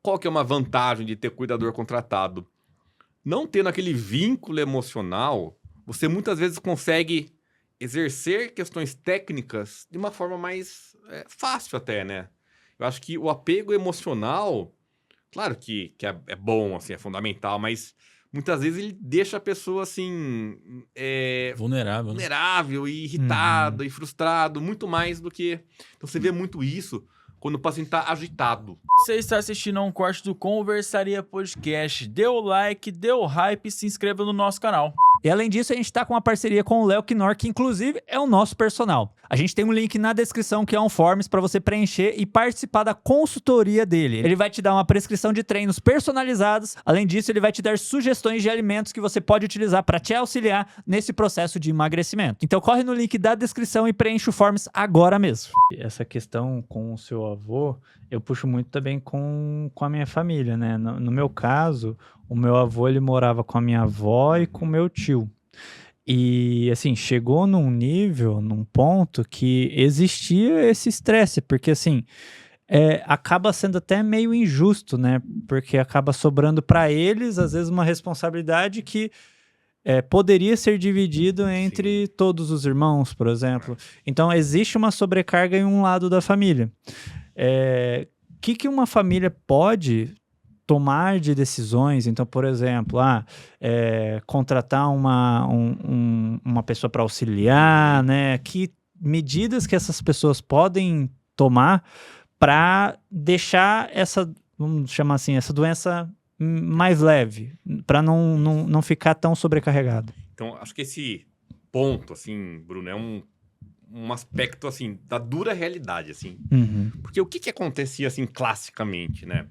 qual que é uma vantagem de ter cuidador contratado? Não tendo aquele vínculo emocional, você muitas vezes consegue exercer questões técnicas de uma forma mais fácil até, né? Eu acho que o apego emocional, claro que é bom, assim, é fundamental, mas muitas vezes ele deixa a pessoa, assim, Vulnerável, né? vulnerável e irritado e frustrado, muito mais do que... Então você vê muito isso quando o paciente está agitado. Você está assistindo a um corte do Conversaria Podcast. Dê o like, dê o hype e se inscreva no nosso canal. E além disso, a gente tá com uma parceria com o Léo Knorr, que inclusive é o nosso personal. A gente tem um link na descrição que é um forms para você preencher e participar da consultoria dele. Ele vai te dar uma prescrição de treinos personalizados. Além disso, ele vai te dar sugestões de alimentos que você pode utilizar para te auxiliar nesse processo de emagrecimento. Então corre no link da descrição e preenche o forms agora mesmo. Essa questão com o seu avô, eu puxo muito também com a minha família, né? No meu caso, o meu avô, ele morava com a minha avó e com o meu tio. E, assim, chegou num ponto que existia esse estresse, porque, assim, acaba sendo até meio injusto, né? Porque acaba sobrando para eles, às vezes, uma responsabilidade que poderia ser dividido entre todos os irmãos, por exemplo. Então, existe uma sobrecarga em um lado da família. Que uma família pode tomar de decisões? Então, por exemplo, contratar uma pessoa para auxiliar, né? Que medidas que essas pessoas podem tomar para deixar essa, vamos chamar assim, essa doença mais leve, para não ficar tão sobrecarregado? Então, acho que esse ponto, assim, Bruno, é um aspecto, assim, da dura realidade, assim. Uhum. Porque o que acontecia, assim, classicamente, né?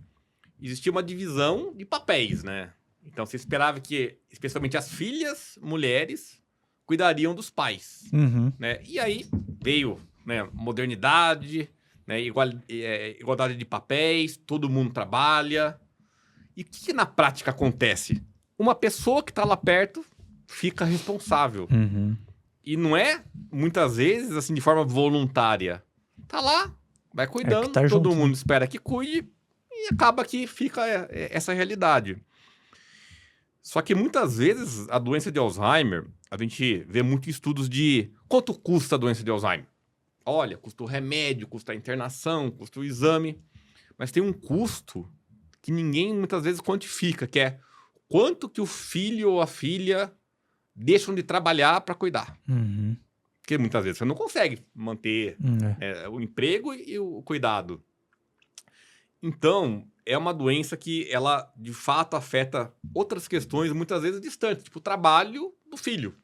Existia uma divisão de papéis, né? Então, você esperava que, especialmente as filhas, mulheres, cuidariam dos pais, Uhum. né? E aí veio, né, modernidade, né, igualdade de papéis, todo mundo trabalha. E o que na prática acontece? Uma pessoa que está lá perto fica responsável. Uhum. E não é, muitas vezes, assim, de forma voluntária. Tá lá, vai cuidando, tá todo junto, mundo né? espera que cuide, e acaba que fica essa realidade. Só que muitas vezes a doença de Alzheimer, a gente vê muitos estudos de quanto custa a doença de Alzheimer. Olha, custa o remédio, custa a internação, custa o exame. Mas tem um custo que ninguém muitas vezes quantifica, que é quanto que o filho ou a filha deixam de trabalhar para cuidar. Uhum. Porque muitas vezes você não consegue manter o emprego e o cuidado. Então, é uma doença que ela, de fato, afeta outras questões, muitas vezes distantes, tipo o trabalho do filho,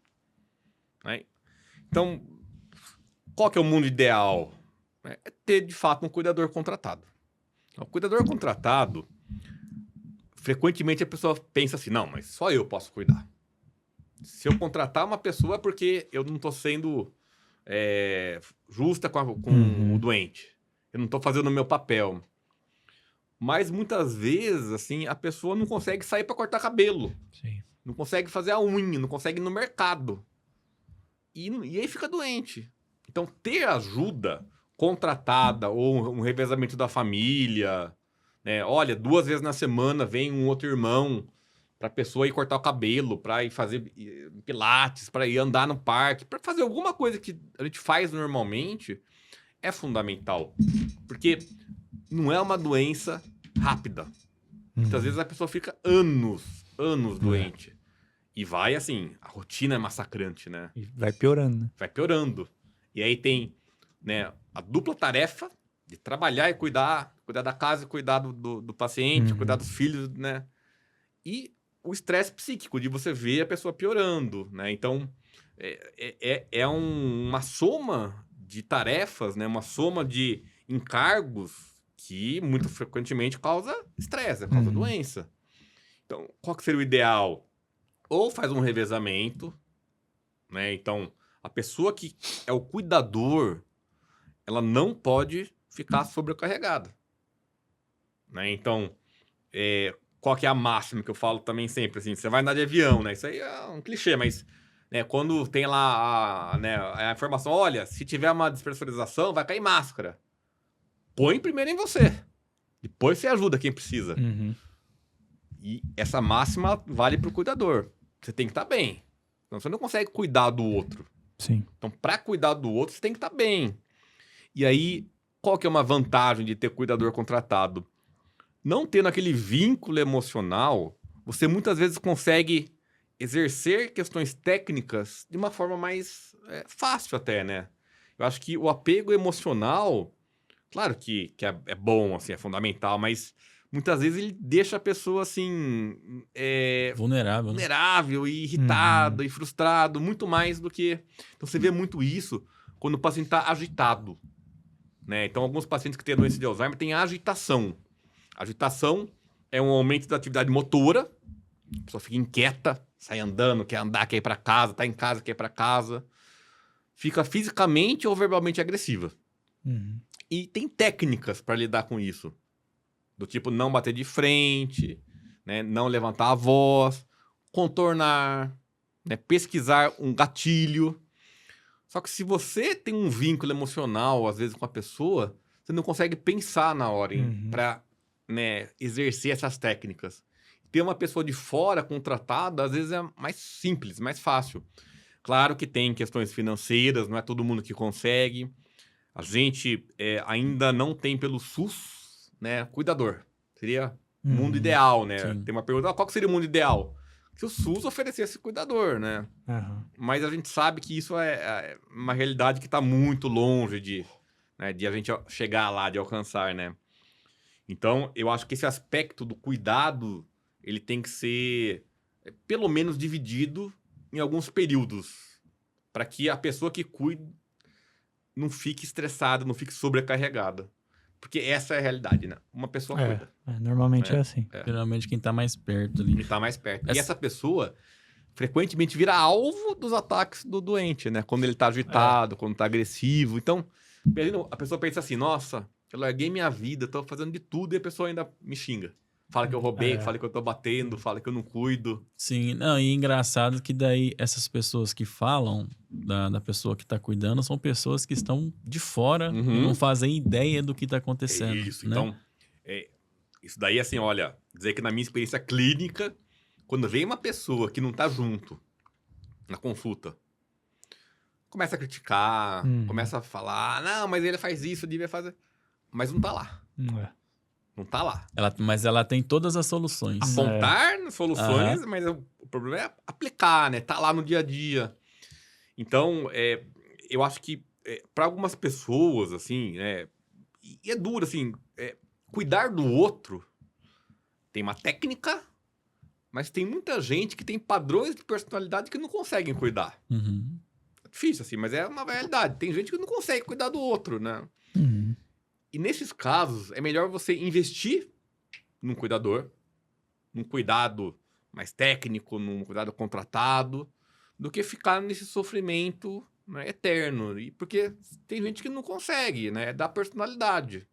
né? Então, qual que é o mundo ideal? É ter, de fato, um cuidador contratado. O cuidador contratado, frequentemente a pessoa pensa assim, não, mas só eu posso cuidar. Se eu contratar uma pessoa é porque eu não estou sendo justa com o doente. Eu não estou fazendo o meu papel. Mas muitas vezes, assim, a pessoa não consegue sair para cortar cabelo. Sim. Não consegue fazer a unha, não consegue ir no mercado. E aí fica doente. Então, ter ajuda contratada ou um revezamento da família, né? Olha, 2 vezes na semana vem um outro irmão para a pessoa ir cortar o cabelo, para ir fazer pilates, para ir andar no parque, para fazer alguma coisa que a gente faz normalmente, é fundamental. Porque não é uma doença rápida. Muitas vezes a pessoa fica anos doente. E vai assim, a rotina é massacrante, né? E vai piorando, né? Vai piorando. E aí tem, né, a dupla tarefa de trabalhar e cuidar da casa e cuidar do paciente, cuidar dos filhos, né? E o estresse psíquico de você ver a pessoa piorando, né? Então, uma soma de tarefas, né? Uma soma de encargos que muito frequentemente causa estresse, causa doença. Então, qual que seria o ideal? Ou faz um revezamento, né? Então, a pessoa que é o cuidador, ela não pode ficar sobrecarregada, né? Então, qual que é a máxima que eu falo também sempre, assim, você vai andar de avião, né? Isso aí é um clichê, mas né, quando tem lá a informação, olha, se tiver uma despressurização, vai cair máscara. Põe primeiro em você. Depois você ajuda quem precisa. Uhum. E essa máxima vale pro cuidador. Você tem que estar bem. Então, você não consegue cuidar do outro. Sim. Então, para cuidar do outro, você tem que estar bem. E aí, qual que é uma vantagem de ter cuidador contratado? Não tendo aquele vínculo emocional, você muitas vezes consegue exercer questões técnicas de uma forma mais fácil até, né? Eu acho que o apego emocional, claro que é bom, assim, é fundamental, mas muitas vezes ele deixa a pessoa, assim, Vulnerável, né? vulnerável e irritado e frustrado, muito mais do que... Então, você vê muito isso quando o paciente está agitado, né? Então, alguns pacientes que têm doença de Alzheimer têm agitação. Agitação é um aumento da atividade motora, a pessoa fica inquieta, sai andando, quer andar, quer ir para casa, tá em casa, quer ir para casa. Fica fisicamente ou verbalmente agressiva. Uhum. E tem técnicas para lidar com isso. Do tipo não bater de frente, né? Não levantar a voz, contornar, né? Pesquisar um gatilho. Só que se você tem um vínculo emocional, às vezes, com a pessoa, você não consegue pensar na hora para, né, exercer essas técnicas. Ter uma pessoa de fora contratada, às vezes, é mais simples, mais fácil. Claro que tem questões financeiras, não é todo mundo que consegue. A gente ainda não tem pelo SUS, né, cuidador. Seria o mundo ideal, né? Sim. Tem uma pergunta, qual que seria o mundo ideal? Se o SUS oferecesse cuidador, né? Uhum. Mas a gente sabe que isso é uma realidade que está muito longe de a gente chegar lá, de alcançar, né? Então, eu acho que esse aspecto do cuidado, ele tem que ser, pelo menos, dividido em alguns períodos, para que a pessoa que cuida não fique estressada, não fique sobrecarregada. Porque essa é a realidade, né? Uma pessoa cuida. Normalmente é assim. Geralmente quem tá mais perto ali. Ele tá mais perto. E essa pessoa frequentemente vira alvo dos ataques do doente, né? Quando ele tá agitado, quando tá agressivo. Então, a pessoa pensa assim, nossa, eu larguei minha vida, tô fazendo de tudo e a pessoa ainda me xinga. Fala que eu roubei, fala que eu tô batendo, fala que eu não cuido. Sim, não, e engraçado que daí essas pessoas que falam da pessoa que tá cuidando são pessoas que estão de fora e não fazem ideia do que tá acontecendo. Isso, né? então, isso daí, assim, olha, dizer que na minha experiência clínica, quando vem uma pessoa que não tá junto na consulta, começa a criticar, começa a falar, não, mas ele faz isso, devia fazer, mas não tá lá. Não tá lá. Mas ela tem todas as soluções. Apontar soluções, mas o problema é aplicar, né? Tá lá no dia a dia. Então, eu acho que para algumas pessoas, assim, e é duro, assim, cuidar do outro tem uma técnica, mas tem muita gente que tem padrões de personalidade que não conseguem cuidar. Uhum. É difícil, assim, mas é uma realidade. Tem gente que não consegue cuidar do outro, né? E nesses casos, é melhor você investir num cuidador, num cuidado mais técnico, num cuidado contratado, do que ficar nesse sofrimento, né, eterno. E porque tem gente que não consegue, né? É da personalidade.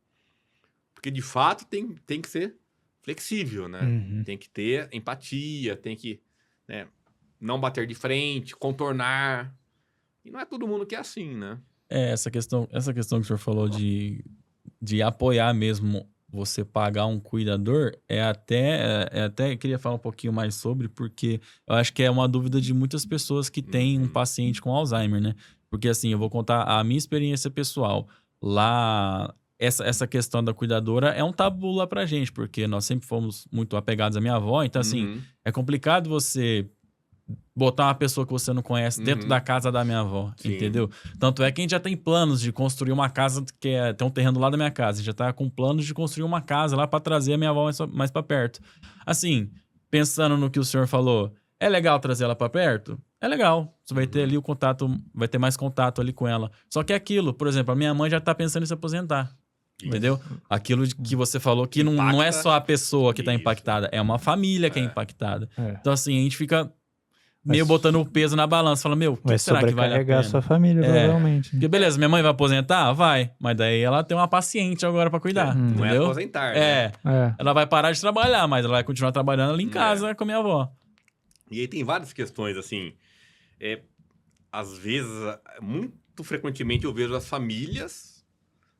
Porque, de fato, tem que ser flexível, né? Tem que ter empatia, tem que, né, não bater de frente, contornar. E não é todo mundo que é assim, né? Essa questão que o senhor falou de apoiar mesmo você pagar um cuidador, até queria falar um pouquinho mais sobre, porque eu acho que é uma dúvida de muitas pessoas que têm um paciente com Alzheimer, né? Porque assim, eu vou contar a minha experiência pessoal. Lá, essa questão da cuidadora é um tabu lá pra gente, porque nós sempre fomos muito apegados à minha avó, então assim, é complicado você botar uma pessoa que você não conhece dentro da casa da minha avó, entendeu? Tanto é que a gente já tem planos de construir uma casa tem um terreno lá da minha casa. A gente já tá com planos de construir uma casa lá para trazer a minha avó mais para perto. Assim, pensando no que o senhor falou, é legal trazer ela para perto? É legal. Você vai ter ali o contato, vai ter mais contato ali com ela. Só que é aquilo, por exemplo, a minha mãe já tá pensando em se aposentar. Entendeu? Aquilo que você falou que não é só a pessoa que tá impactada, é uma família que é impactada. Então, assim, a gente fica meio botando o peso na balança. Fala, meu, o que será que vale a pena? Vai sobrecarregar a sua família, provavelmente. Porque, beleza, minha mãe vai aposentar? Vai. Mas daí ela tem uma paciente agora pra cuidar, Não é entendeu? aposentar, né? Ela vai parar de trabalhar, mas ela vai continuar trabalhando ali em casa com a minha avó. E aí tem várias questões, assim. Às vezes, muito frequentemente eu vejo as famílias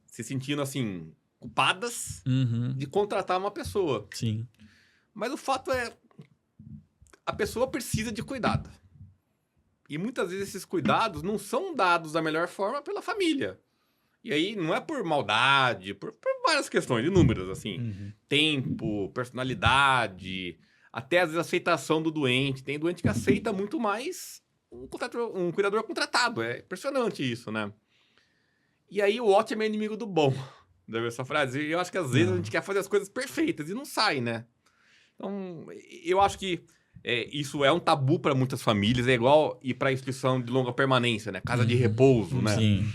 se sentindo, assim, culpadas Uhum. de contratar uma pessoa. Sim. Mas o fato é, a pessoa precisa de cuidado. E muitas vezes esses cuidados não são dados da melhor forma pela família. E aí não é por maldade, por várias questões, inúmeras, assim. Uhum. Tempo, personalidade, até às vezes aceitação do doente. Tem doente que aceita muito mais um cuidador contratado. É impressionante isso, né? E aí o ótimo é inimigo do bom. Deve essa frase? E eu acho que às vezes a gente quer fazer as coisas perfeitas e não sai, né? Então, eu acho que isso é um tabu para muitas famílias. É igual ir para instituição de longa permanência, né? Casa de repouso, né? Sim.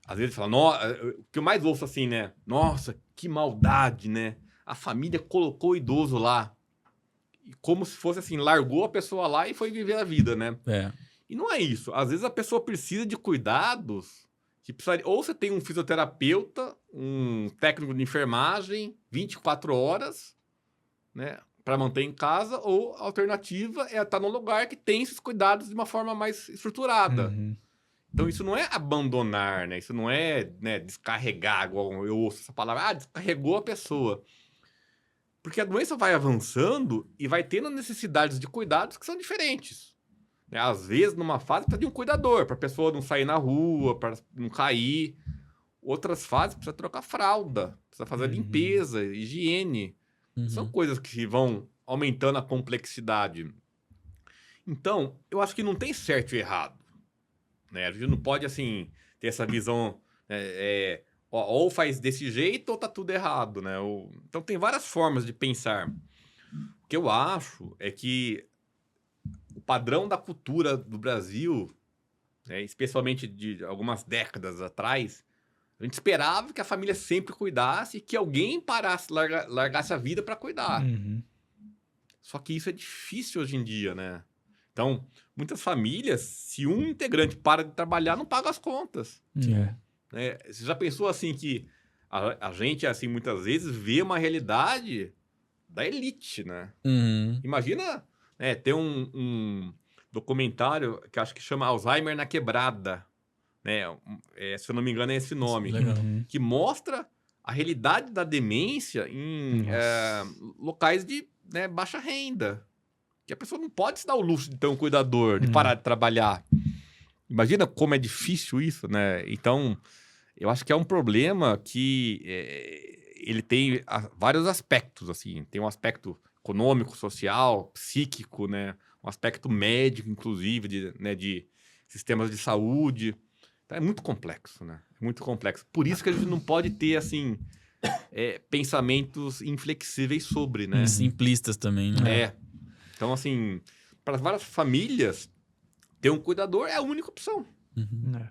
Às vezes fala, o que eu mais ouço assim, né? Nossa, que maldade, né? A família colocou o idoso lá. E como se fosse assim, largou a pessoa lá e foi viver a vida, né? É. E não é isso. Às vezes a pessoa precisa de cuidados que precisaria... Ou você tem um fisioterapeuta, um técnico de enfermagem, 24 horas, né? Para manter em casa, ou a alternativa é estar num lugar que tem esses cuidados de uma forma mais estruturada. Uhum. Então, isso não é abandonar, né? Isso não é, né, descarregar, igual eu ouço essa palavra, descarregou a pessoa. Porque a doença vai avançando e vai tendo necessidades de cuidados que são diferentes. Né? Às vezes, numa fase, precisa de um cuidador, para a pessoa não sair na rua, para não cair. Outras fases, precisa trocar fralda, precisa fazer limpeza, higiene. São coisas que vão aumentando a complexidade. Então, eu acho que não tem certo e errado. Né? A gente não pode, assim, ter essa visão... ou faz desse jeito ou tá tudo errado, né? Então, tem várias formas de pensar. O que eu acho é que o padrão da cultura do Brasil, né, especialmente de algumas décadas atrás, a gente esperava que a família sempre cuidasse e que alguém largasse a vida para cuidar. Uhum. Só que isso é difícil hoje em dia, né? Então, muitas famílias, se um integrante para de trabalhar, não paga as contas. É. Né? Você já pensou assim que a gente, assim, muitas vezes vê uma realidade da elite, né? Uhum. Imagina, né, ter um documentário que acho que chama Alzheimer na Quebrada, né? Se eu não me engano é esse nome. Legal. Uhum. Que mostra a realidade da demência em locais de, né, baixa renda. Que a pessoa não pode se dar o luxo de ter um cuidador, de parar de trabalhar. Imagina como é difícil isso, né? Então, eu acho que é um problema que ele tem vários aspectos, assim. Tem um aspecto econômico, social, psíquico, né? Um aspecto médico, inclusive, de sistemas de saúde. Então, é muito complexo, né? É muito complexo. Por isso que a gente não pode ter, assim, pensamentos inflexíveis sobre, né? Simplistas também, né? Então, assim, para várias famílias, ter um cuidador é a única opção. É.